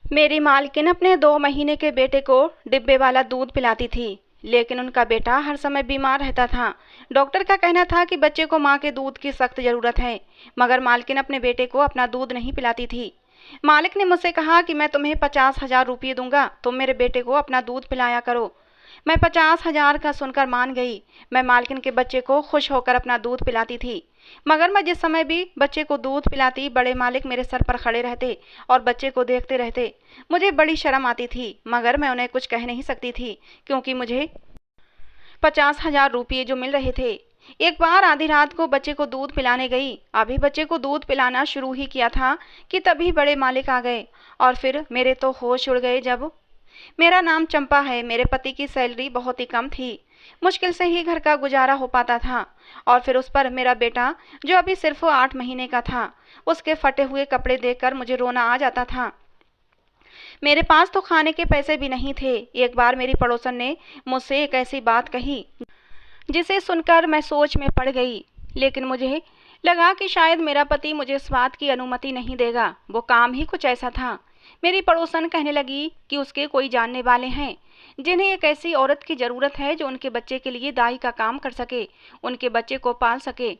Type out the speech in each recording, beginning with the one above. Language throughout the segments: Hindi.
मेरी मालकिन अपने 2 महीने के बेटे को डिब्बे वाला दूध पिलाती थी, लेकिन उनका बेटा हर समय बीमार रहता था। डॉक्टर का कहना था कि बच्चे को माँ के दूध की सख्त ज़रूरत है, मगर मालकिन अपने बेटे को अपना दूध नहीं पिलाती थी। मालिक ने मुझसे कहा कि मैं तुम्हें 50,000 रुपये दूंगा, तुम मेरे बेटे को अपना दूध पिलाया करो। मैं 50,000 का सुनकर मान गई। मैं मालकिन के बच्चे को खुश होकर अपना दूध पिलाती थी, मगर मैं जिस समय भी बच्चे को दूध पिलाती, बड़े मालिक मेरे सर पर खड़े रहते और बच्चे को देखते रहते। मुझे बड़ी शर्म आती थी, मगर मैं उन्हें कुछ कह नहीं सकती थी, क्योंकि मुझे 50,000 रुपये जो मिल रहे थे। एक बार आधी रात को बच्चे को दूध पिलाने गई। अभी बच्चे को दूध पिलाना शुरू ही किया था कि तभी बड़े मालिक आ गए, और फिर मेरे तो होश उड़ गए। जब मेरा नाम चंपा है, मेरे पति की सैलरी बहुत ही कम थी, मुश्किल से ही घर का गुजारा हो पाता था, और फिर उस पर मेरा बेटा जो अभी सिर्फ 8 महीने का था, उसके फटे हुए कपड़े देखकर मुझे रोना आ जाता था। मेरे पास तो खाने के पैसे भी नहीं थे। एक बार मेरी पड़ोसन ने मुझसे एक ऐसी बात कही जिसे सुनकर मैं सोच में पड़ गई, लेकिन मुझे लगा कि शायद मेरा पति मुझे इस बात की अनुमति नहीं देगा। वो काम ही कुछ ऐसा था। मेरी पड़ोसन कहने लगी कि उसके कोई जानने वाले हैं जिन्हें एक ऐसी औरत की ज़रूरत है जो उनके बच्चे के लिए दाई का काम कर सके, उनके बच्चे को पाल सके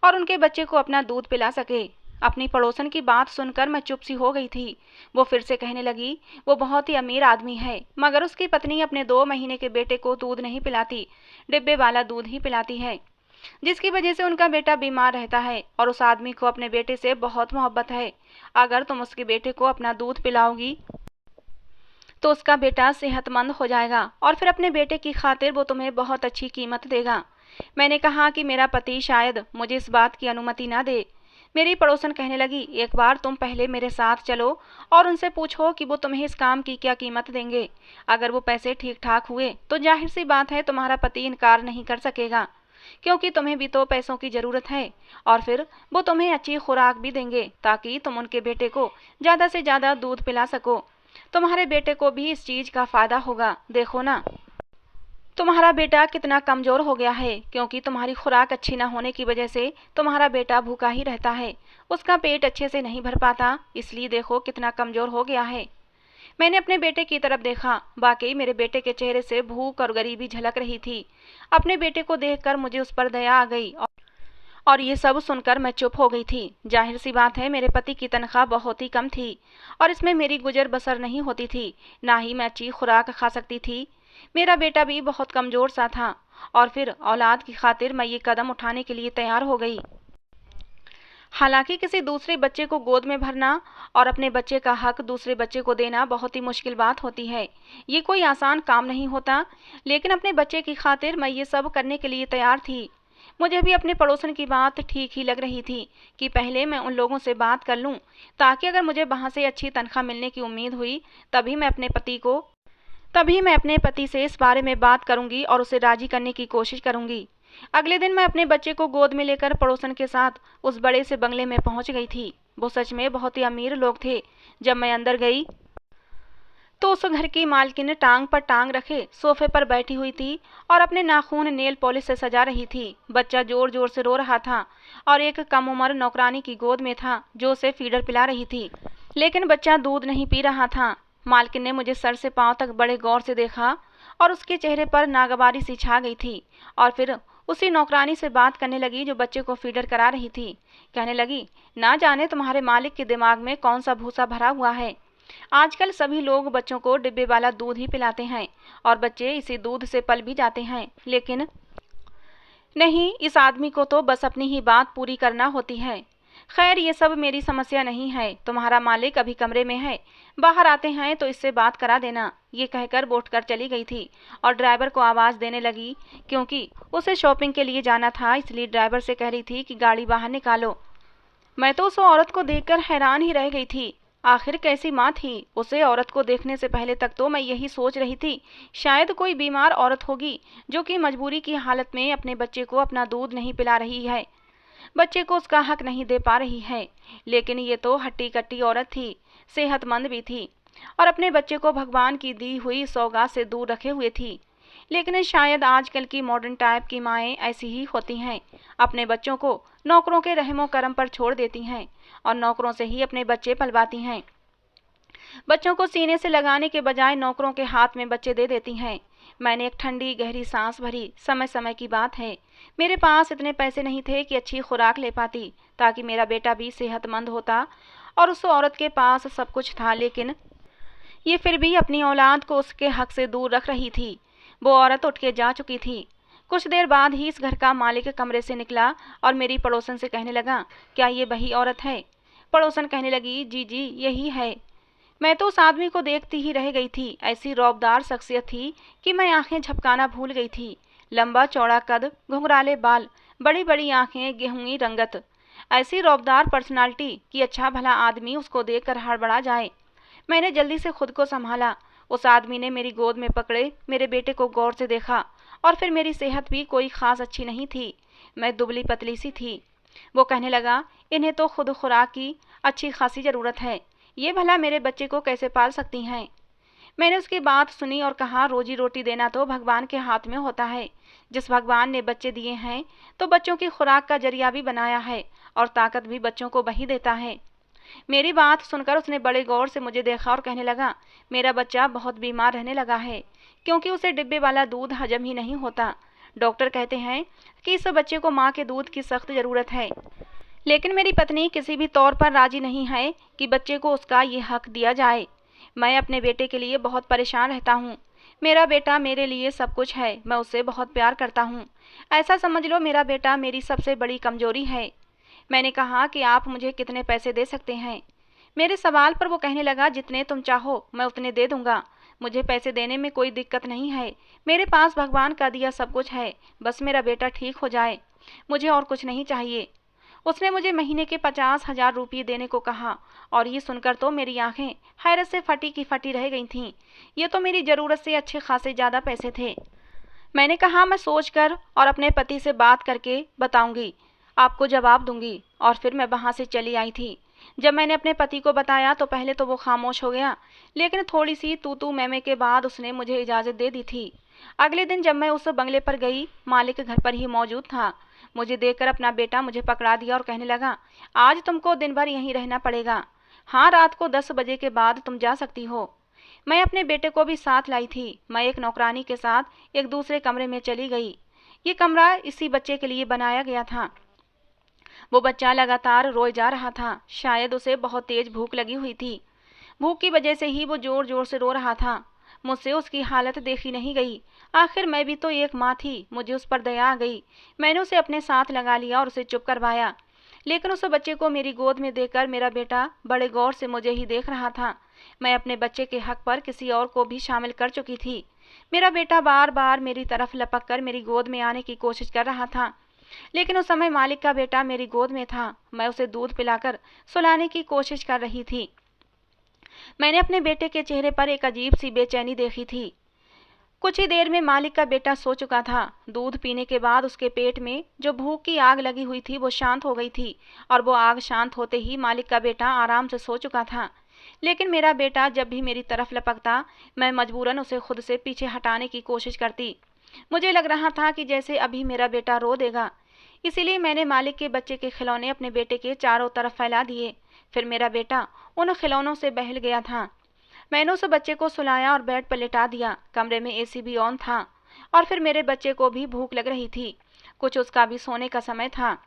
और उनके बच्चे को अपना दूध पिला सके। अपनी पड़ोसन की बात सुनकर मैं चुप सी हो गई थी। वो फिर से कहने लगी, वो बहुत ही अमीर आदमी है, मगर उसकी पत्नी अपने 2 महीने के बेटे को दूध नहीं पिलाती, डिब्बे वाला दूध ही पिलाती है, जिसकी वजह से उनका बेटा बीमार रहता है। और उस आदमी को अपने बेटे से बहुत मोहब्बत है। अगर तुम उसके बेटे को अपना दूध पिलाओगी तो उसका बेटा सेहतमंद हो जाएगा, और फिर अपने बेटे की खातिर वो तुम्हें बहुत अच्छी कीमत देगा। मैंने कहा कि मेरा पति शायद मुझे इस बात की अनुमति ना दे। मेरी पड़ोसन कहने लगी, एक बार तुम पहले मेरे साथ चलो और उनसे पूछो कि वो तुम्हें इस काम की क्या कीमत देंगे। अगर वो पैसे ठीक ठाक हुए तो जाहिर सी बात है तुम्हारा पति इनकार नहीं कर सकेगा, क्योंकि तुम्हें भी तो पैसों की ज़रूरत है। और फिर वो तुम्हें अच्छी खुराक भी देंगे ताकि तुम उनके बेटे को ज़्यादा से ज़्यादा दूध पिला सको। तुम्हारे बेटे को भी इस चीज़ का फ़ायदा होगा। देखो ना, तुम्हारा बेटा कितना कमज़ोर हो गया है, क्योंकि तुम्हारी खुराक अच्छी ना होने की वजह से तुम्हारा बेटा भूखा ही रहता है, उसका पेट अच्छे से नहीं भर पाता, इसलिए देखो कितना कमज़ोर हो गया है। मैंने अपने बेटे की तरफ देखा। वाकई मेरे बेटे के चेहरे से भूख और गरीबी झलक रही थी। अपने बेटे को देखकर मुझे उस पर दया आ गई, और ये सब सुनकर मैं चुप हो गई थी। जाहिर सी बात है, मेरे पति की तनख्वाह बहुत ही कम थी और इसमें मेरी गुजर बसर नहीं होती थी, ना ही मैं अच्छी खुराक खा सकती थी। मेरा बेटा भी बहुत कमज़ोर सा था, और फिर औलाद की खातिर मैं ये कदम उठाने के लिए तैयार हो गई। हालांकि किसी दूसरे बच्चे को गोद में भरना और अपने बच्चे का हक दूसरे बच्चे को देना बहुत ही मुश्किल बात होती है। ये कोई आसान काम नहीं होता, लेकिन अपने बच्चे की खातिर मैं ये सब करने के लिए तैयार थी। मुझे भी अपने पड़ोसन की बात ठीक ही लग रही थी कि पहले मैं उन लोगों से बात कर लूं, ताकि अगर मुझे वहां से अच्छी तनख्वाह मिलने की उम्मीद हुई तभी मैं अपने पति से इस बारे में बात करूंगी और उसे राजी करने की कोशिश करूंगी। अगले दिन मैं अपने बच्चे को गोद में लेकर पड़ोसन के साथ उस बड़े से बंगले में पहुंच गई थी। वो सच में बहुत ही अमीर लोग थे। जब मैं अंदर गई तो उस घर की मालकिन टांग पर टांग रखे सोफे पर बैठी हुई थी और अपने नाखून नेल पॉलिश से सजा रही थी। बच्चा जोर जोर से रो रहा था और एक कम उम्र नौकरानी की गोद में था जो उसे फीडर पिला रही थी, लेकिन बच्चा दूध नहीं पी रहा था। मालकिन ने मुझे सर से पांव तक बड़े गौर से देखा और उसके चेहरे पर नागवारी सी छा गई थी, और फिर उसी नौकरानी से बात करने लगी जो बच्चे को फीडर करा रही थी। कहने लगी, ना जाने तुम्हारे मालिक के दिमाग में कौन सा भूसा भरा हुआ है। आजकल सभी लोग बच्चों को डिब्बे वाला दूध ही पिलाते हैं और बच्चे इसी दूध से पल भी जाते हैं, लेकिन नहीं, इस आदमी को तो बस अपनी ही बात पूरी करना होती है। खैर, ये सब मेरी समस्या नहीं है। तुम्हारा मालिक अभी कमरे में है, बाहर आते हैं तो इससे बात करा देना। ये कहकर वो उठकर चली गई थी और ड्राइवर को आवाज़ देने लगी, क्योंकि उसे शॉपिंग के लिए जाना था, इसलिए ड्राइवर से कह रही थी कि गाड़ी बाहर निकालो। मैं तो उस औरत को देखकर हैरान ही रह गई थी। आखिर कैसी माँ थी। उसे औरत को देखने से पहले तक तो मैं यही सोच रही थी, शायद कोई बीमार औरत होगी जो कि मजबूरी की हालत में अपने बच्चे को अपना दूध नहीं पिला रही है, बच्चे को उसका हक नहीं दे पा रही है। लेकिन ये तो हट्टी कट्टी औरत थी, सेहतमंद भी थी और अपने बच्चे को भगवान की दी हुई सौगात से दूर रखे हुए थी। लेकिन शायद आजकल की मॉडर्न टाइप की माएँ ऐसी ही होती हैं, अपने बच्चों को नौकरों के रहमो करम पर छोड़ देती हैं और नौकरों से ही अपने बच्चे पलवाती हैं। बच्चों को सीने से लगाने के बजाय नौकरों के हाथ में बच्चे दे देती हैं। मैंने एक ठंडी गहरी सांस भरी। समय समय की बात है, मेरे पास इतने पैसे नहीं थे कि अच्छी खुराक ले पाती ताकि मेरा बेटा भी सेहतमंद होता, और उस औरत के पास सब कुछ था, लेकिन ये फिर भी अपनी औलाद को उसके हक से दूर रख रही थी। वो औरत उठ के जा चुकी थी। कुछ देर बाद ही इस घर का मालिक कमरे से निकला और मेरी पड़ोसन से कहने लगा, क्या ये वही औरत है? पड़ोसन कहने लगी, जी जी यही है। मैं तो उस आदमी को देखती ही रह गई थी। ऐसी रौबदार शख्सियत थी कि मैं आंखें झपकाना भूल गई थी। लंबा चौड़ा कद, घुंघराले बाल, बड़ी बड़ी आंखें, गेहूंगी रंगत। ऐसी रौबदार पर्सनालिटी कि अच्छा भला आदमी उसको देखकर हड़बड़ा जाए। मैंने जल्दी से खुद को संभाला। उस आदमी ने मेरी गोद में पकड़े मेरे बेटे को गौर से देखा, और फिर मेरी सेहत भी कोई खास अच्छी नहीं थी। मैं दुबली पतली सी थी। वो कहने लगा, इन्हें तो खुद खुराक की अच्छी खासी ज़रूरत है, ये भला मेरे बच्चे को कैसे पाल सकती हैं? मैंने उसकी बात सुनी और कहा, रोजी रोटी देना तो भगवान के हाथ में होता है। जिस भगवान ने बच्चे दिए हैं तो बच्चों की खुराक का जरिया भी बनाया है, और ताकत भी बच्चों को वही देता है। मेरी बात सुनकर उसने बड़े गौर से मुझे देखा और कहने लगा, मेरा बच्चा बहुत बीमार रहने लगा है, क्योंकि उसे डिब्बे वाला दूध हजम ही नहीं होता। डॉक्टर कहते हैं कि इस बच्चे को माँ के दूध की सख्त ज़रूरत है, लेकिन मेरी पत्नी किसी भी तौर पर राजी नहीं है कि बच्चे को उसका ये हक दिया जाए। मैं अपने बेटे के लिए बहुत परेशान रहता हूँ। मेरा बेटा मेरे लिए सब कुछ है, मैं उससे बहुत प्यार करता हूँ। ऐसा समझ लो मेरा बेटा मेरी सबसे बड़ी कमजोरी है। मैंने कहा कि आप मुझे कितने पैसे दे सकते हैं? मेरे सवाल पर वो कहने लगा, जितने तुम चाहो मैं उतने दे दूंगा। मुझे पैसे देने में कोई दिक्कत नहीं है। मेरे पास भगवान का दिया सब कुछ है, बस मेरा बेटा ठीक हो जाए, मुझे और कुछ नहीं चाहिए। उसने मुझे महीने के 50,000 रुपये देने को कहा, और ये सुनकर तो मेरी आंखें हैरत से फटी की फटी रह गई थीं। ये तो मेरी ज़रूरत से अच्छे खासे ज़्यादा पैसे थे। मैंने कहा, मैं सोचकर और अपने पति से बात करके बताऊंगी, आपको जवाब दूंगी। और फिर मैं वहाँ से चली आई थी। जब मैंने अपने पति को बताया तो पहले तो वो खामोश हो गया, लेकिन थोड़ी सी तू तू मैमे के बाद उसने मुझे इजाज़त दे दी थी। अगले दिन जब मैं उस बंगले पर गई, मालिक घर पर ही मौजूद था। मुझे देखकर अपना बेटा मुझे पकड़ा दिया और कहने लगा, आज तुमको दिन भर यहीं रहना पड़ेगा। हाँ, रात को 10 बजे के बाद तुम जा सकती हो। मैं अपने बेटे को भी साथ लाई थी। मैं एक नौकरानी के साथ एक दूसरे कमरे में चली गई। ये कमरा इसी बच्चे के लिए बनाया गया था। वो बच्चा लगातार रोए जा रहा था। शायद उसे बहुत तेज भूख लगी हुई थी। भूख की वजह से ही वो जोर जोर से रो रहा था। मुझसे उसकी हालत देखी नहीं गई। आखिर मैं भी तो एक माँ थी, मुझे उस पर दया आ गई। मैंने उसे अपने साथ लगा लिया और उसे चुप करवाया। लेकिन उस बच्चे को मेरी गोद में देकर मेरा बेटा बड़े गौर से मुझे ही देख रहा था। मैं अपने बच्चे के हक पर किसी और को भी शामिल कर चुकी थी। मेरा बेटा बार बार मेरी तरफ लपक कर मेरी गोद में आने की कोशिश कर रहा था, लेकिन उस समय मालिक का बेटा मेरी गोद में था। मैं उसे दूध पिलाकर सुलाने की कोशिश कर रही थी। मैंने अपने बेटे के चेहरे पर एक अजीब सी बेचैनी देखी थी। कुछ ही देर में मालिक का बेटा सो चुका था। दूध पीने के बाद उसके पेट में जो भूख की आग लगी हुई थी वो शांत हो गई थी, और वो आग शांत होते ही मालिक का बेटा आराम से सो चुका था। लेकिन मेरा बेटा जब भी मेरी तरफ लपकता, मैं मजबूरन उसे खुद से पीछे हटाने की कोशिश करती। मुझे लग रहा था कि जैसे अभी मेरा बेटा रो देगा। इसीलिए मैंने मालिक के बच्चे के खिलौने अपने बेटे के चारों तरफ फैला दिए। फिर मेरा बेटा उन खिलौनों से बहल गया था। मैंने उस बच्चे को सुलाया और बेड पर लिटा दिया। कमरे में एसी भी ऑन था, और फिर मेरे बच्चे को भी भूख लग रही थी। कुछ उसका भी सोने का समय था।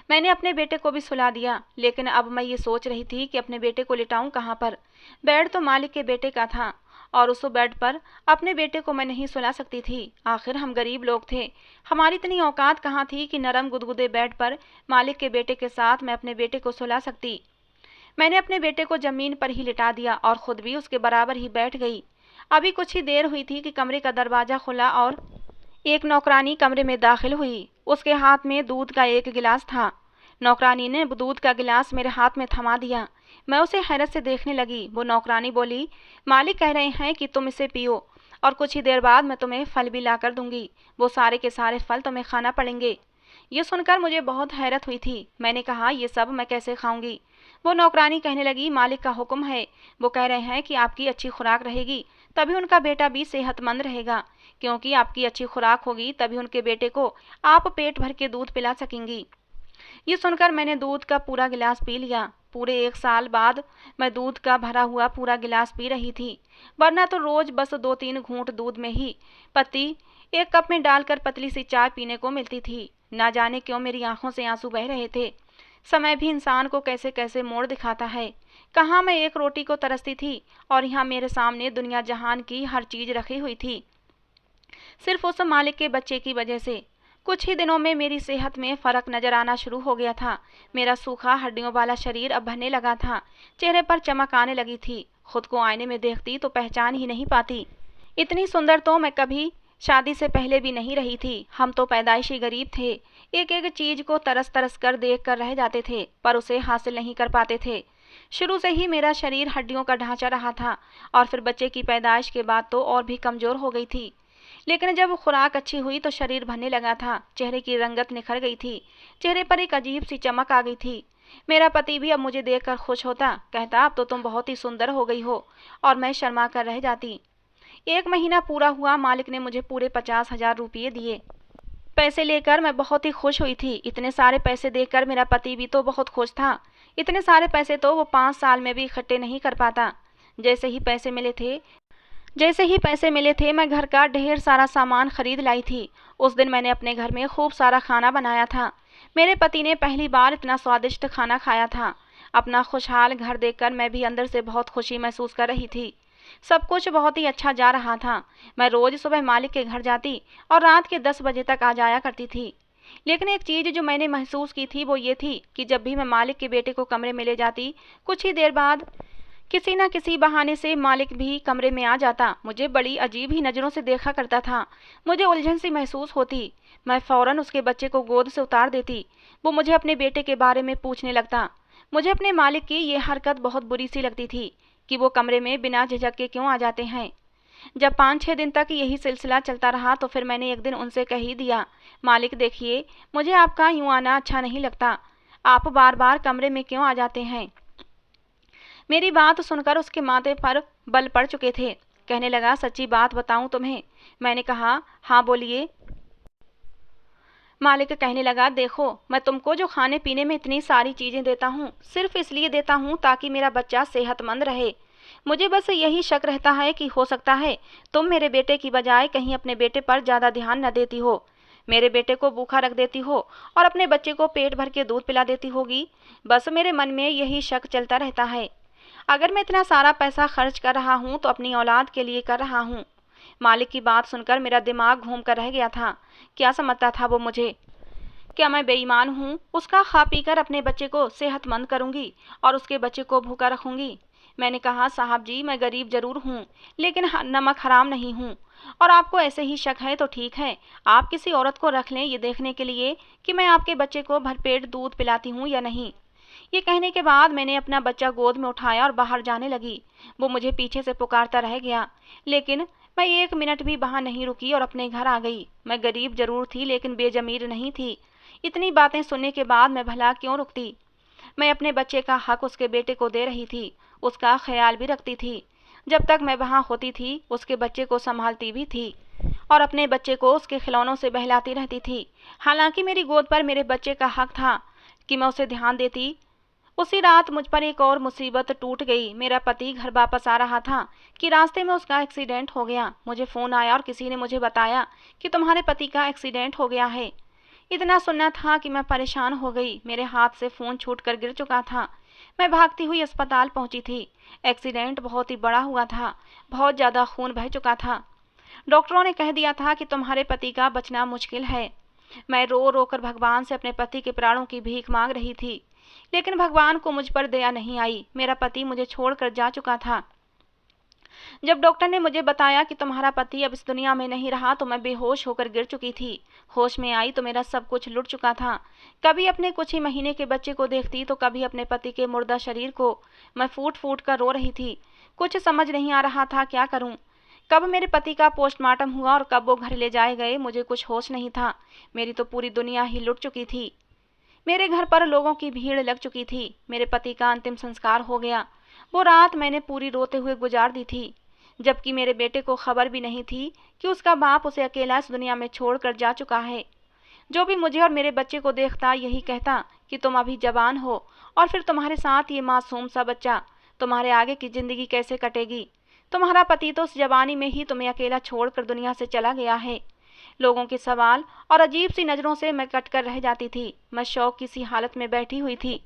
मैंने अपने बेटे को भी सुला दिया, लेकिन अब मैं ये सोच रही थी कि अपने बेटे को लिटाऊं कहाँ पर। बेड तो मालिक के बेटे का था, और उस बेड पर अपने बेटे को मैं नहीं सुला सकती थी। आखिर हम गरीब लोग थे, हमारी इतनी औकात कहाँ थी कि नरम गुदगुदे बेड पर मालिक के बेटे के साथ मैं अपने बेटे को सुला सकती। मैंने अपने बेटे को जमीन पर ही लिटा दिया और खुद भी उसके बराबर ही बैठ गई। अभी कुछ ही देर हुई थी कि कमरे का दरवाज़ा खुला और एक नौकरानी कमरे में दाखिल हुई। उसके हाथ में दूध का एक गिलास था। नौकरानी ने दूध का गिलास मेरे हाथ में थमा दिया। मैं उसे हैरत से देखने लगी। वो नौकरानी बोली, मालिक कह रहे हैं कि तुम इसे पियो, और कुछ ही देर बाद मैं तुम्हें फल भी ला कर दूंगी। वो सारे के सारे फल तुम्हें खाना पड़ेंगे। ये सुनकर मुझे बहुत हैरत हुई थी। मैंने कहा, ये सब मैं कैसे खाऊंगी? वो नौकरानी कहने लगी, मालिक का हुक्म है। वो कह रहे हैं कि आपकी अच्छी खुराक रहेगी तभी उनका बेटा भी सेहतमंद रहेगा, क्योंकि आपकी अच्छी खुराक होगी तभी उनके बेटे को आप पेट भर के दूध पिला सकेंगी। ये सुनकर मैंने दूध का पूरा गिलास पी लिया। पूरे 1 साल बाद मैं दूध का भरा हुआ पूरा गिलास पी रही थी, वरना तो रोज बस 2-3 घूंट दूध में ही पत्ती 1 कप में डालकर पतली सी चाय पीने को मिलती थी। ना जाने क्यों मेरी आंखों से आंसू बह रहे थे। समय भी इंसान को कैसे कैसे मोड़ दिखाता है। कहाँ मैं एक रोटी को तरसती थी और यहाँ मेरे सामने दुनिया जहान की हर चीज रखी हुई थी, सिर्फ उस मालिक के बच्चे की वजह से। कुछ ही दिनों में मेरी सेहत में फर्क नजर आना शुरू हो गया था। मेरा सूखा हड्डियों वाला शरीर अब भरने लगा था, चेहरे पर चमक आने लगी थी। खुद को आईने में देखती तो पहचान ही नहीं पाती। इतनी सुंदर तो मैं कभी शादी से पहले भी नहीं रही थी। हम तो पैदाइशी गरीब थे, एक एक चीज को तरस तरस कर देख कर रह जाते थे, पर उसे हासिल नहीं कर पाते थे। शुरू से ही मेरा शरीर हड्डियों का ढांचा रहा था और फिर बच्चे की पैदाइश के बाद तो और भी कमजोर हो गई थी। लेकिन जब खुराक अच्छी हुई तो शरीर भरने लगा था, चेहरे की रंगत निखर गई थी, चेहरे पर एक अजीब सी चमक आ गई थी। मेरा पति भी अब मुझे देखकर खुश होता, कहता अब तो तुम बहुत ही सुंदर हो गई हो, और मैं शर्मा कर रह जाती। 1 महीना पूरा हुआ, मालिक ने मुझे पूरे 50,000 रुपये दिए। पैसे लेकर मैं बहुत ही खुश हुई थी। इतने सारे पैसे देकर मेरा पति भी तो बहुत खुश था। इतने सारे पैसे तो वो 5 साल में भी इकट्ठे नहीं कर पाता। जैसे ही पैसे मिले थे मैं घर का ढेर सारा सामान खरीद लाई थी। उस दिन मैंने अपने घर में खूब सारा खाना बनाया था। मेरे पति ने पहली बार इतना स्वादिष्ट खाना खाया था। अपना खुशहाल घर देखकर मैं भी अंदर से बहुत खुशी महसूस कर रही थी। सब कुछ बहुत ही अच्छा जा रहा था। मैं रोज सुबह मालिक के घर जाती और रात के 10 बजे तक आ जाया करती थी। लेकिन एक चीज जो मैंने महसूस की थी वो ये थी कि जब भी मैं मालिक के बेटे को कमरे में ले जाती, कुछ ही देर बाद किसी न किसी बहाने से मालिक भी कमरे में आ जाता। मुझे बड़ी अजीब ही नज़रों से देखा करता था। मुझे उलझन सी महसूस होती। मैं फौरन उसके बच्चे को गोद से उतार देती। वो मुझे अपने बेटे के बारे में पूछने लगता। मुझे अपने मालिक की ये हरकत बहुत बुरी सी लगती थी कि वो कमरे में बिना झिझक के क्यों आ जाते हैं। जब 5-6 दिन तक यही सिलसिला चलता रहा तो फिर मैंने एक दिन उनसे कह ही दिया, मालिक देखिए, मुझे आपका यूं आना अच्छा नहीं लगता। आप बार बार कमरे में क्यों आ जाते हैं। मेरी बात सुनकर उसके माथे पर बल पड़ चुके थे। कहने लगा, सच्ची बात बताऊं तुम्हें। मैंने कहा, हाँ बोलिए। मालिक कहने लगा, देखो, मैं तुमको जो खाने पीने में इतनी सारी चीजें देता हूँ, सिर्फ इसलिए देता हूँ ताकि मेरा बच्चा सेहतमंद रहे। मुझे बस यही शक रहता है कि हो सकता है तुम मेरे बेटे की बजाय कहीं अपने बेटे पर ज्यादा ध्यान न देती हो, मेरे बेटे को भूखा रख देती हो और अपने बच्चे को पेट भर के दूध पिला देती होगी। बस मेरे मन में यही शक चलता रहता है। अगर मैं इतना सारा पैसा खर्च कर रहा हूँ तो अपनी औलाद के लिए कर रहा हूँ। मालिक की बात सुनकर मेरा दिमाग घूम कर रह गया था। क्या समझता था वो मुझे? क्या मैं बेईमान हूँ? उसका खा पी कर अपने बच्चे को सेहतमंद करूँगी और उसके बच्चे को भूखा रखूँगी। मैंने कहा, साहब जी, मैं गरीब जरूर हूँ लेकिन नमक हराम नहीं हूँ, और आपको ऐसे ही शक है तो ठीक है, आप किसी औरत को रख लें ये देखने के लिए कि मैं आपके बच्चे को भरपेट दूध पिलाती हूँ या नहीं। ये कहने के बाद मैंने अपना बच्चा गोद में उठाया और बाहर जाने लगी। वो मुझे पीछे से पुकारता रह गया, लेकिन मैं 1 मिनट भी वहां नहीं रुकी और अपने घर आ गई। मैं गरीब जरूर थी लेकिन बेजमीर नहीं थी। इतनी बातें सुनने के बाद मैं भला क्यों रुकती। मैं अपने बच्चे का हक उसके बेटे को दे रही थी, उसका ख्याल भी रखती थी। जब तक मैं वहां होती थी उसके बच्चे को संभालती भी थी और अपने बच्चे को उसके खिलौनों से बहलाती रहती थी। हालांकि मेरी गोद पर मेरे बच्चे का हक था कि मैं उसे ध्यान देती। उसी रात मुझ पर एक और मुसीबत टूट गई। मेरा पति घर वापस आ रहा था कि रास्ते में उसका एक्सीडेंट हो गया। मुझे फ़ोन आया और किसी ने मुझे बताया कि तुम्हारे पति का एक्सीडेंट हो गया है। इतना सुनना था कि मैं परेशान हो गई। मेरे हाथ से फ़ोन छूट कर गिर चुका था। मैं भागती हुई अस्पताल पहुंची थी। एक्सीडेंट बहुत ही बड़ा हुआ था, बहुत ज़्यादा खून बह चुका था। डॉक्टरों ने कह दिया था कि तुम्हारे पति का बचना मुश्किल है। मैं रो रो कर भगवान से अपने पति के प्राणों की भीख मांग रही थी, लेकिन भगवान को मुझ पर दया नहीं आई। मेरा पति मुझे छोड़कर जा चुका था। जब डॉक्टर ने मुझे बताया कि तुम्हारा पति अब इस दुनिया में नहीं रहा तो मैं बेहोश होकर गिर चुकी थी। होश में आई तो मेरा सब कुछ लुट चुका था। कभी अपने कुछ ही महीने के बच्चे को देखती तो कभी अपने पति के मुर्दा शरीर को। मैं फूट फूट कर रो रही थी। कुछ समझ नहीं आ रहा था क्या करूं। कब मेरे पति का पोस्टमार्टम हुआ और कब वो घर ले जाए गए, मुझे कुछ होश नहीं था। मेरी तो पूरी दुनिया ही लुट चुकी थी। मेरे घर पर लोगों की भीड़ लग चुकी थी। मेरे पति का अंतिम संस्कार हो गया। वो रात मैंने पूरी रोते हुए गुजार दी थी, जबकि मेरे बेटे को खबर भी नहीं थी कि उसका बाप उसे अकेला इस दुनिया में छोड़कर जा चुका है। जो भी मुझे और मेरे बच्चे को देखता यही कहता कि तुम अभी जवान हो और फिर तुम्हारे साथ ये मासूम सा बच्चा, तुम्हारे आगे की जिंदगी कैसे कटेगी? तुम्हारा पति तो उस जवानी में ही तुम्हें अकेला छोड़कर दुनिया से चला गया है। लोगों के सवाल और अजीब सी नजरों से मैं कटकर रह जाती थी। मैं शौक की सी हालत में बैठी हुई थी।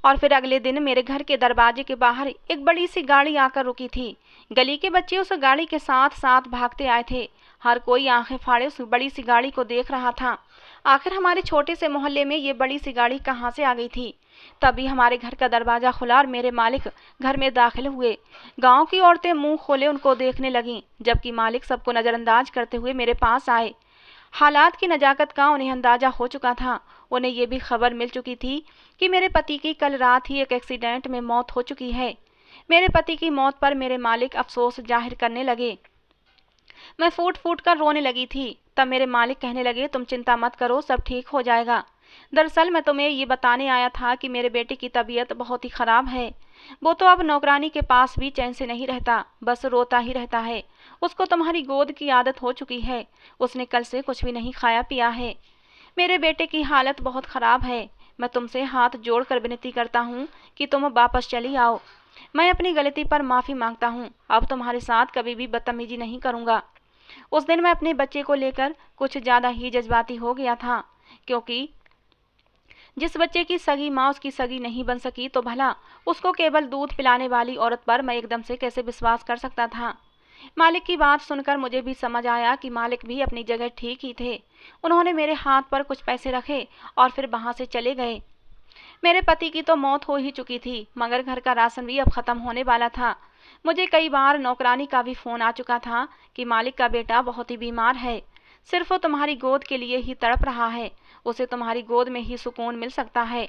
और फिर अगले दिन मेरे घर के दरवाजे के बाहर एक बड़ी सी गाड़ी आकर रुकी थी। गली के बच्चे उस गाड़ी के साथ साथ भागते आए थे। हर कोई आंखें फाड़े उस बड़ी सी गाड़ी को देख रहा था। आखिर हमारे छोटे से मोहल्ले में ये बड़ी सी गाड़ी कहाँ से आ गई थी? तभी हमारे घर का दरवाजा खुला और मेरे मालिक घर में दाखिल हुए। गांव की औरतें मुंह खोले उनको देखने लगीं, जबकि मालिक सबको नजरअंदाज करते हुए मेरे पास आए। हालात की नजाकत का उन्हें अंदाजा हो चुका था। उन्हें ये भी खबर मिल चुकी थी कि मेरे पति की कल रात ही एक एक्सीडेंट में मौत हो चुकी है। मेरे पति की मौत पर मेरे मालिक अफसोस जाहिर करने लगे। मैं फूट फूट कर रोने लगी थी। तब मेरे मालिक कहने लगे, तुम चिंता मत करो, सब ठीक हो जाएगा। दरअसल मैं तुम्हें ये बताने आया था कि मेरे बेटे की तबीयत बहुत ही खराब है। वो तो अब नौकरानी के पास भी चैन से नहीं रहता, बस रोता ही रहता है। उसको तुम्हारी गोद की आदत हो चुकी है। उसने कल से कुछ भी नहीं खाया पिया है। मेरे बेटे की हालत बहुत खराब है। मैं तुमसे हाथ जोड़कर विनती करता हूँ कि तुम वापस चली आओ। मैं अपनी गलती पर माफ़ी मांगता हूँ। अब तुम्हारे साथ कभी भी बदतमीजी नहीं करूँगा। उस दिन मैं अपने बच्चे को लेकर कुछ ज़्यादा ही जज्बाती हो गया था, क्योंकि जिस बच्चे की सगी माँ उसकी सगी नहीं बन सकी तो भला उसको केवल दूध पिलाने वाली औरत पर मैं एकदम से कैसे विश्वास कर सकता था। मालिक की बात सुनकर मुझे भी समझ आया कि मालिक भी अपनी जगह ठीक ही थे। उन्होंने मेरे हाथ पर कुछ पैसे रखे और फिर वहां से चले गए। मेरे पति की तो मौत हो ही चुकी थी, मगर घर का राशन भी अब खत्म होने वाला था। मुझे कई बार नौकरानी का भी फोन आ चुका था कि मालिक का बेटा बहुत ही बीमार है, सिर्फ वो तुम्हारी गोद के लिए ही तड़प रहा है। उसे तुम्हारी गोद में ही सुकून मिल सकता है।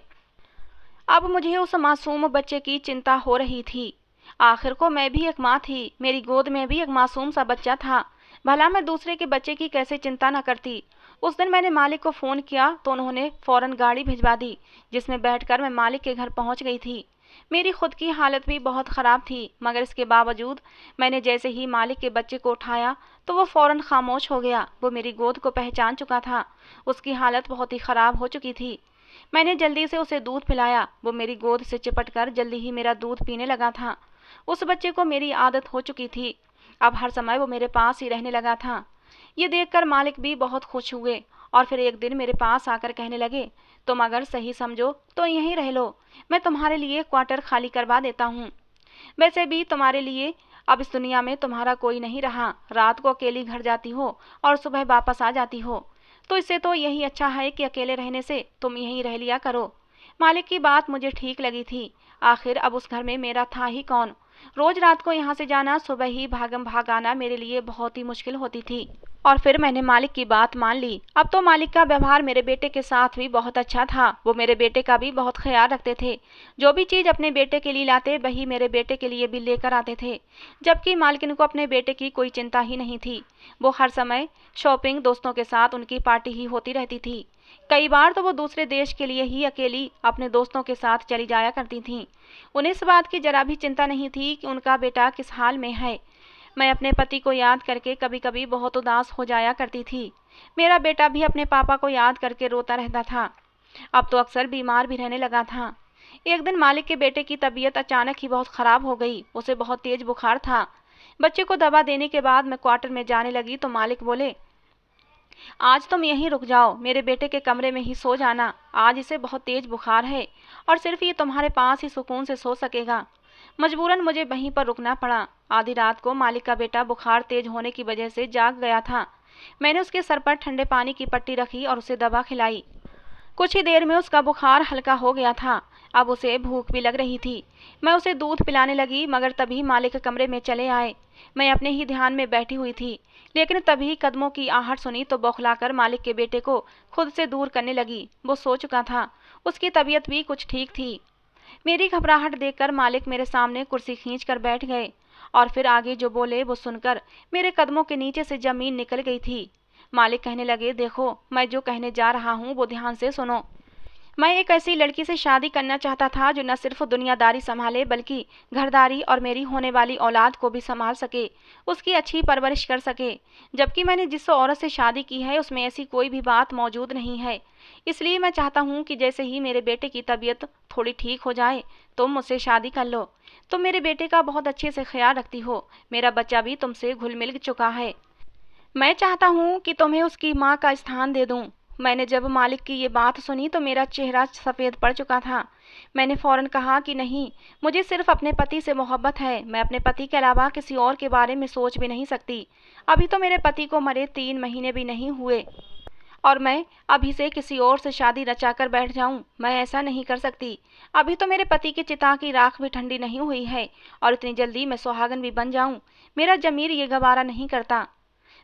अब मुझे उस मासूम बच्चे की चिंता हो रही थी। आखिर को मैं भी एक माँ थी, मेरी गोद में भी एक मासूम सा बच्चा था। भला मैं दूसरे के बच्चे की कैसे चिंता न करती। उस दिन मैंने मालिक को फ़ोन किया तो उन्होंने फ़ौरन गाड़ी भिजवा दी, जिसमें बैठकर मैं मालिक के घर पहुंच गई थी। मेरी खुद की हालत भी बहुत ख़राब थी, मगर इसके बावजूद मैंने जैसे ही मालिक के बच्चे को उठाया तो वो फ़ौरन खामोश हो गया। वो मेरी गोद को पहचान चुका था। उसकी हालत बहुत ही ख़राब हो चुकी थी। मैंने जल्दी से उसे दूध पिलाया। वो मेरी गोद से चिपटकर जल्दी ही मेरा दूध पीने लगा था। उस बच्चे को मेरी आदत हो चुकी थी। अब हर समय वो मेरे पास ही रहने लगा था। ये देखकर मालिक भी बहुत खुश हुए और फिर एक दिन मेरे पास आकर कहने लगे, तुम अगर सही समझो तो यहीं रह लो, मैं तुम्हारे लिए क्वार्टर खाली करवा देता हूँ। वैसे भी तुम्हारे लिए अब इस दुनिया में तुम्हारा कोई नहीं रहा। रात को अकेली घर जाती हो और सुबह वापस आ जाती हो, तो इससे तो यही अच्छा है कि अकेले रहने से तुम यहीं रह लिया करो। मालिक की बात मुझे ठीक लगी थी। आखिर अब उस घर में मेरा था ही कौन। रोज रात को यहाँ से जाना, सुबह ही भागम भाग आना मेरे लिए बहुत ही मुश्किल होती थी। और फिर मैंने मालिक की बात मान ली। अब तो मालिक का व्यवहार मेरे बेटे के साथ भी बहुत अच्छा था। वो मेरे बेटे का भी बहुत ख्याल रखते थे। जो भी चीज़ अपने बेटे के लिए लाते वही मेरे बेटे के लिए भी लेकर आते थे, जबकि मालकिन को अपने बेटे की कोई चिंता ही नहीं थी। वो हर समय शॉपिंग, दोस्तों के साथ उनकी पार्टी ही होती रहती थी। कई बार तो वो दूसरे देश के लिए ही अकेली अपने दोस्तों के साथ चली जाया करती थीं। उन्हें इस बात की जरा भी चिंता नहीं थी कि उनका बेटा किस हाल में है। मैं अपने पति को याद करके कभी कभी बहुत उदास हो जाया करती थी। मेरा बेटा भी अपने पापा को याद करके रोता रहता था। अब तो अक्सर बीमार भी रहने लगा था। एक दिन मालिक के बेटे की तबीयत अचानक ही बहुत ख़राब हो गई। उसे बहुत तेज बुखार था। बच्चे को दवा देने के बाद मैं क्वार्टर में जाने लगी तो मालिक बोले, आज तुम यहीं रुक जाओ, मेरे बेटे के कमरे में ही सो जाना। आज इसे बहुत तेज बुखार है और सिर्फ ये तुम्हारे पास ही सुकून से सो सकेगा। मजबूरन मुझे वहीं पर रुकना पड़ा। आधी रात को मालिक का बेटा बुखार तेज होने की वजह से जाग गया था। मैंने उसके सर पर ठंडे पानी की पट्टी रखी और उसे दवा खिलाई। कुछ ही देर में उसका बुखार हल्का हो गया था। अब उसे भूख भी लग रही थी। मैं उसे दूध पिलाने लगी, मगर तभी मालिक कमरे में चले आए। मैं अपने ही ध्यान में बैठी हुई थी, लेकिन तभी कदमों की आहट सुनी तो बौखलाकर मालिक के बेटे को खुद से दूर करने लगी। वो सो चुका था। उसकी तबीयत भी कुछ ठीक थी। मेरी घबराहट देखकर मालिक मेरे सामने कुर्सी खींच कर बैठ गए और फिर आगे जो बोले वो सुनकर मेरे कदमों के नीचे से जमीन निकल गई थी। मालिक कहने लगे, देखो, मैं जो कहने जा रहा हूँ वो ध्यान से सुनो। मैं एक ऐसी लड़की से शादी करना चाहता था जो न सिर्फ दुनियादारी संभाले बल्कि घरदारी और मेरी होने वाली औलाद को भी संभाल सके, उसकी अच्छी परवरिश कर सके। जबकि मैंने जिस औरत से शादी की है उसमें ऐसी कोई भी बात मौजूद नहीं है। इसलिए मैं चाहता हूँ कि जैसे ही मेरे बेटे की तबीयत थोड़ी ठीक हो जाए तुम मुझसे शादी कर लो। तुम मेरे बेटे का बहुत अच्छे से ख्याल रखती हो, मेरा बच्चा भी तुमसे घुल मिल चुका है। मैं चाहता हूँ कि तुम्हें उसकी माँ का स्थान दे दूँ। मैंने जब मालिक की ये बात सुनी तो मेरा चेहरा सफ़ेद पड़ चुका था। मैंने फौरन कहा कि नहीं, मुझे सिर्फ अपने पति से मोहब्बत है, मैं अपने पति के अलावा किसी और के बारे में सोच भी नहीं सकती। अभी तो मेरे पति को मरे 3 महीने भी नहीं हुए और मैं अभी से किसी और से शादी रचाकर बैठ जाऊं, मैं ऐसा नहीं कर सकती। अभी तो मेरे पति की चिता की राख भी ठंडी नहीं हुई है और इतनी जल्दी मैं सुहागन भी बन जाऊं, मेरा जमीर ये गवारा नहीं करता।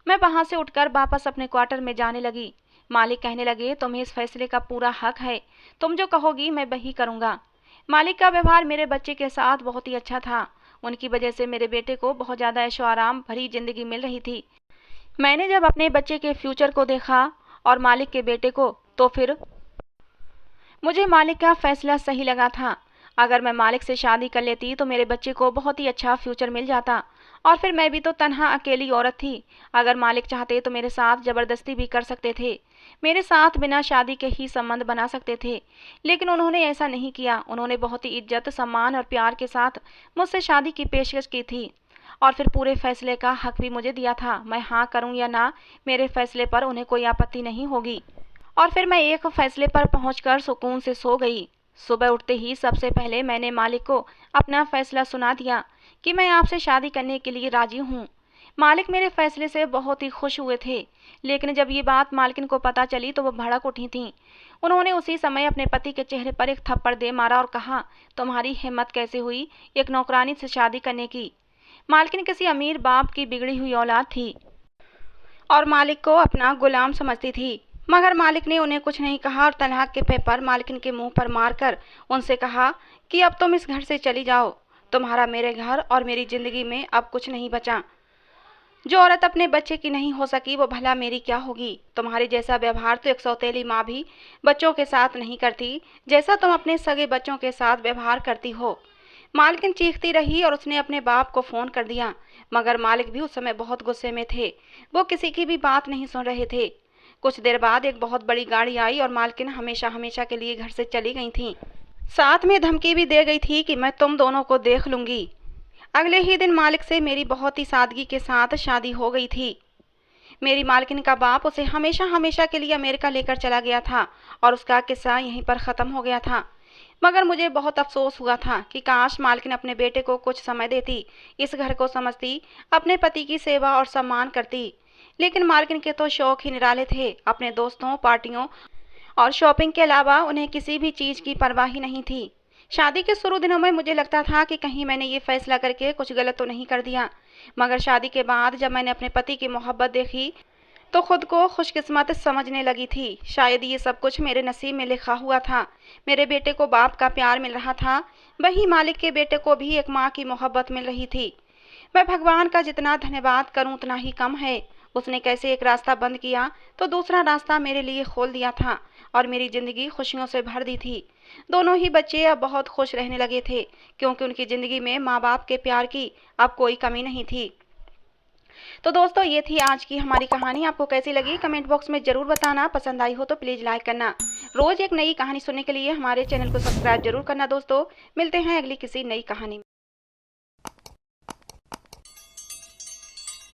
मैं वहां से उठकर वापस अपने क्वार्टर में जाने लगी। मालिक कहने लगे, तुम्हें इस फैसले का पूरा हक है, तुम जो कहोगी मैं वही करूंगा। मालिक का व्यवहार मेरे बच्चे के साथ बहुत ही अच्छा था। उनकी वजह से मेरे बेटे को बहुत ज़्यादा ऐशो आराम भरी जिंदगी मिल रही थी। मैंने जब अपने बच्चे के फ्यूचर को देखा और मालिक के बेटे को, तो फिर मुझे मालिक का फैसला सही लगा था। अगर मैं मालिक से शादी कर लेती तो मेरे बच्चे को बहुत ही अच्छा फ्यूचर मिल जाता और फिर मैं भी तो तन्हा अकेली औरत थी। अगर मालिक चाहते तो मेरे साथ ज़बरदस्ती भी कर सकते थे, मेरे साथ बिना शादी के ही संबंध बना सकते थे, लेकिन उन्होंने ऐसा नहीं किया। उन्होंने बहुत ही इज्जत, सम्मान और प्यार के साथ मुझसे शादी की पेशकश की थी और फिर पूरे फैसले का हक भी मुझे दिया था। मैं हाँ करूँ या ना, मेरे फैसले पर उन्हें कोई आपत्ति नहीं होगी। और फिर मैं एक फैसले पर पहुंचकर सुकून से सो गई। सुबह उठते ही सबसे पहले मैंने मालिक को अपना फैसला सुना दिया कि मैं आपसे शादी करने के लिए राजी हूँ। मालिक मेरे फैसले से बहुत ही खुश हुए थे, लेकिन जब ये बात मालकिन को पता चली तो वो भड़क उठी थीं। उन्होंने उसी समय अपने पति के चेहरे पर एक थप्पड़ दे मारा और कहा, तुम्हारी हिम्मत कैसे हुई एक नौकरानी से शादी करने की। मालकिन किसी अमीर बाप की बिगड़ी हुई औलाद थी और मालिक को अपना गुलाम समझती थी। मगर मालिक ने उन्हें कुछ नहीं कहा और तलाक के पेपर मालकिन के मुंह पर मारकर उनसे कहा कि अब तुम इस घर से चली जाओ, तुम्हारा मेरे घर और मेरी जिंदगी में अब कुछ नहीं बचा। जो औरत अपने बच्चे की नहीं हो सकी वो भला मेरी क्या होगी। तुम्हारे जैसा व्यवहार तो एक सौतेली माँ भी बच्चों के साथ नहीं करती, जैसा तुम अपने सगे बच्चों के साथ व्यवहार करती हो। मालकिन चीखती रही और उसने अपने बाप को फ़ोन कर दिया, मगर मालिक भी उस समय बहुत गुस्से में थे। वो किसी की भी बात नहीं सुन रहे थे। कुछ देर बाद एक बहुत बड़ी गाड़ी आई और मालकिन हमेशा हमेशा के लिए घर से चली गई थीं। साथ में धमकी भी दे गई थी कि मैं तुम दोनों को देख लूंगी। अगले ही दिन मालिक से मेरी बहुत ही सादगी के साथ शादी हो गई थी। मेरी मालकिन का बाप उसे हमेशा हमेशा के लिए अमेरिका लेकर चला गया था और उसका किस्सा यहीं पर ख़त्म हो गया था। मगर मुझे बहुत अफसोस हुआ था कि काश मालकिन अपने बेटे को कुछ समय देती, इस घर को समझती, अपने पति की सेवा और सम्मान करती। लेकिन मालकिन के तो शौक ही निराले थे। अपने दोस्तों, पार्टियों और शॉपिंग के अलावा उन्हें किसी भी चीज़ की परवाह ही नहीं थी। शादी के शुरू दिनों में मुझे लगता था कि कहीं मैंने ये फैसला करके कुछ गलत तो नहीं कर दिया, मगर शादी के बाद जब मैंने अपने पति की मोहब्बत देखी तो खुद को खुशकिस्मत समझने लगी थी। शायद ये सब कुछ मेरे नसीब में लिखा हुआ था। मेरे बेटे को बाप का प्यार मिल रहा था, वही मालिक के बेटे को भी एक माँ की मोहब्बत मिल रही थी। मैं भगवान का जितना धन्यवाद करूं उतना ही कम है। उसने कैसे एक रास्ता बंद किया तो दूसरा रास्ता मेरे लिए खोल दिया था और मेरी ज़िंदगी खुशियों से भर दी थी। दोनों ही बच्चे अब बहुत खुश रहने लगे थे, क्योंकि उनकी ज़िंदगी में माँ बाप के प्यार की अब कोई कमी नहीं थी। तो दोस्तों, ये थी आज की हमारी कहानी। आपको कैसी लगी कमेंट बॉक्स में ज़रूर बताना। पसंद आई हो तो प्लीज़ लाइक करना। रोज़ एक नई कहानी सुनने के लिए हमारे चैनल को सब्सक्राइब जरूर करना। दोस्तों, मिलते हैं अगली किसी नई कहानी में।